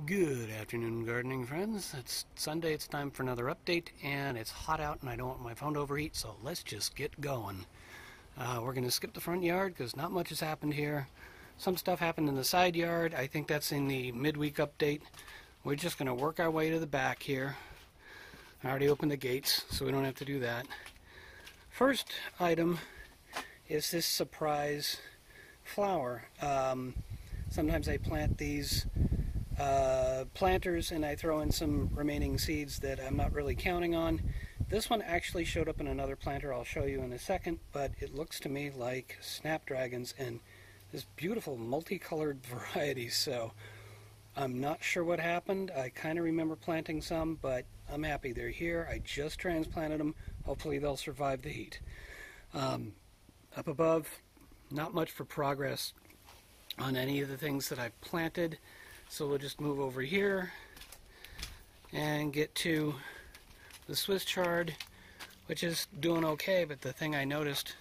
Good afternoon, gardening friends. It's Sunday, it's time for another update, and it's hot out and I don't want my phone to overheat, so let's just get going. We're going to skip the front yard because not much has happened here. Some stuff happened in the side yard. I think that's in the midweek update. We're just going to work our way to the back here. I already opened the gates, so we don't have to do that. First item is this surprise flower. Sometimes I plant these planters and I throw in some remaining seeds that I'm not really counting on. This one actually showed up in another planter I'll show you in a second, but it looks to me like Snapdragons and this beautiful multicolored variety, so I'm not sure what happened. I kind of remember planting some, but I'm happy they're here. I just transplanted them. Hopefully they'll survive the heat. Up above, not much for progress on any of the things that I've planted. So we'll just move over here and get to the Swiss chard, which is doing okay, but the thing I noticed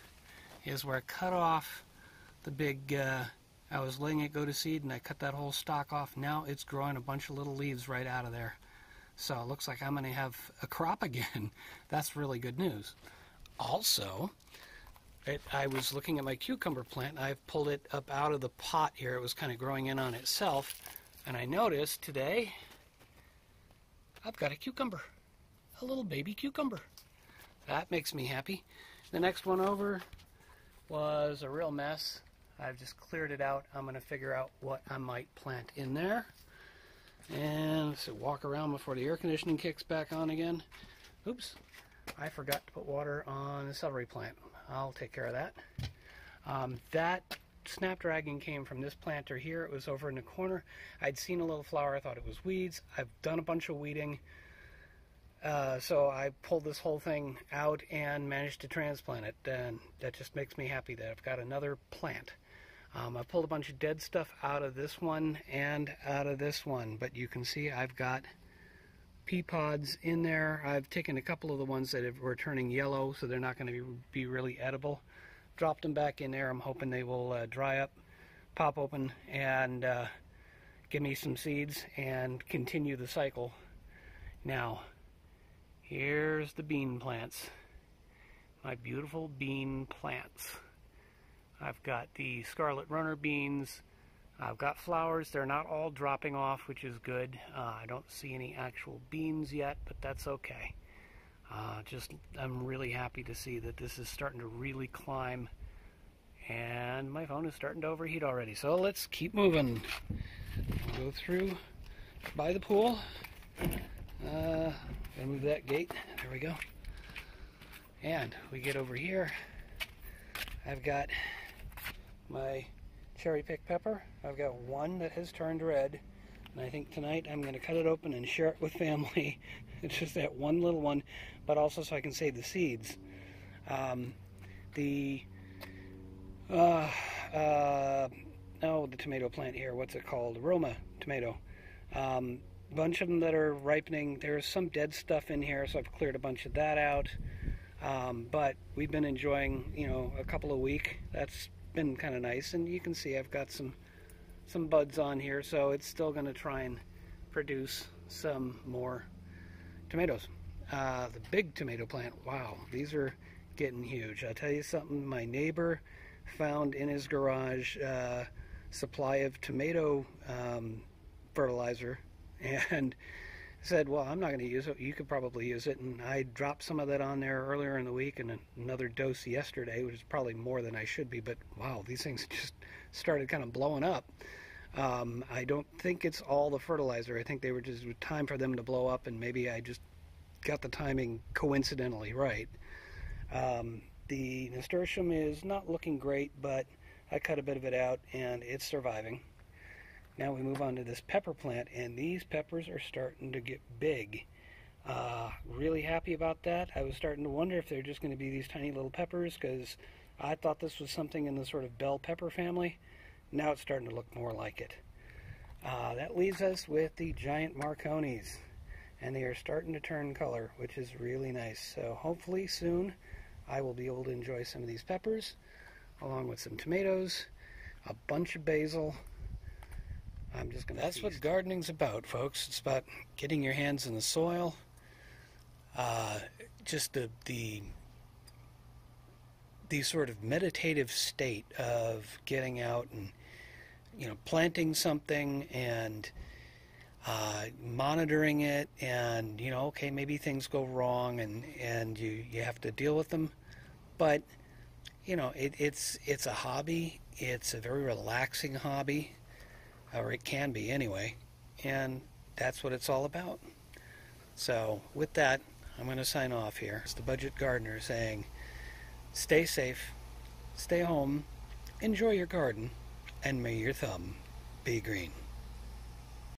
is where I cut off the big, I was letting it go to seed and I cut that whole stalk off. Now it's growing a bunch of little leaves right out of there. So it looks like I'm going to have a crop again. That's really good news. Also, I was looking at my cucumber plant. I've pulled it up out of the pot here. It was kind of growing in on itself. And I noticed today, I've got a cucumber, a little baby cucumber. That makes me happy. The next one over was a real mess. I've just cleared it out. I'm going to figure out what I might plant in there. And so walk around before the air conditioning kicks back on again. Oops, I forgot to put water on the celery plant. I'll take care of that. That Snapdragon came from this planter here. It was over in the corner. I'd seen a little flower. I thought it was weeds. I've done a bunch of weeding. So I pulled this whole thing out and managed to transplant it. And that just makes me happy that I've got another plant. I pulled a bunch of dead stuff out of this one and out of this one. But you can see I've got pea pods in there. I've taken a couple of the ones that were turning yellow, so they're not going to be really edible. Dropped them back in there. I'm hoping they will dry up, pop open, and give me some seeds and continue the cycle. Now, here's the bean plants. My beautiful bean plants. I've got the scarlet runner beans. I've got flowers. They're not all dropping off, which is good. I don't see any actual beans yet, but that's okay. I'm really happy to see that this is starting to really climb, and my phone is starting to overheat already. So let's keep moving. We'll go through by the pool. Gotta move that gate. There we go. And we get over here. I've got my cherry pick pepper. I've got one that has turned red, and I think tonight I'm going to cut it open and share it with family. It's just that one little one, but also so I can save the seeds. The tomato plant here, what's it called? Roma tomato. Bunch of them that are ripening. There's some dead stuff in here, so I've cleared a bunch of that out. But we've been enjoying, a couple a week. That's been kind of nice, and you can see I've got some buds on here, so it's still going to try and produce some more tomatoes. The big tomato plant, wow, these are getting huge. I'll tell you something, my neighbor found in his garage supply of tomato fertilizer and said, well, I'm not going to use it, you could probably use it. And I dropped some of that on there earlier in the week and another dose yesterday, which is probably more than I should be, but wow, these things just started kind of blowing up. I don't think it's all the fertilizer. I think they were just time for them to blow up, and maybe I just got the timing coincidentally right. The nasturtium is not looking great, but I cut a bit of it out and it's surviving. Now we move on to this pepper plant, and these peppers are starting to get big. Really happy about that. I was starting to wonder if they're just going to be these tiny little peppers, because I thought this was something in the sort of bell pepper family. Now it's starting to look more like it. That leaves us with the giant Marconis, and they are starting to turn color, which is really nice. So hopefully soon I will be able to enjoy some of these peppers, along with some tomatoes, a bunch of basil, I'm just going to That's what gardening's about, folks. It's about getting your hands in the soil. Just the sort of meditative state of getting out and, planting something and monitoring it, and okay, maybe things go wrong and you have to deal with them, but it's a hobby. It's a very relaxing hobby, or it can be anyway, and that's what it's all about. So with that, I'm going to sign off here. It's the Budget Gardener saying, stay safe, stay home, enjoy your garden, and may your thumb be green.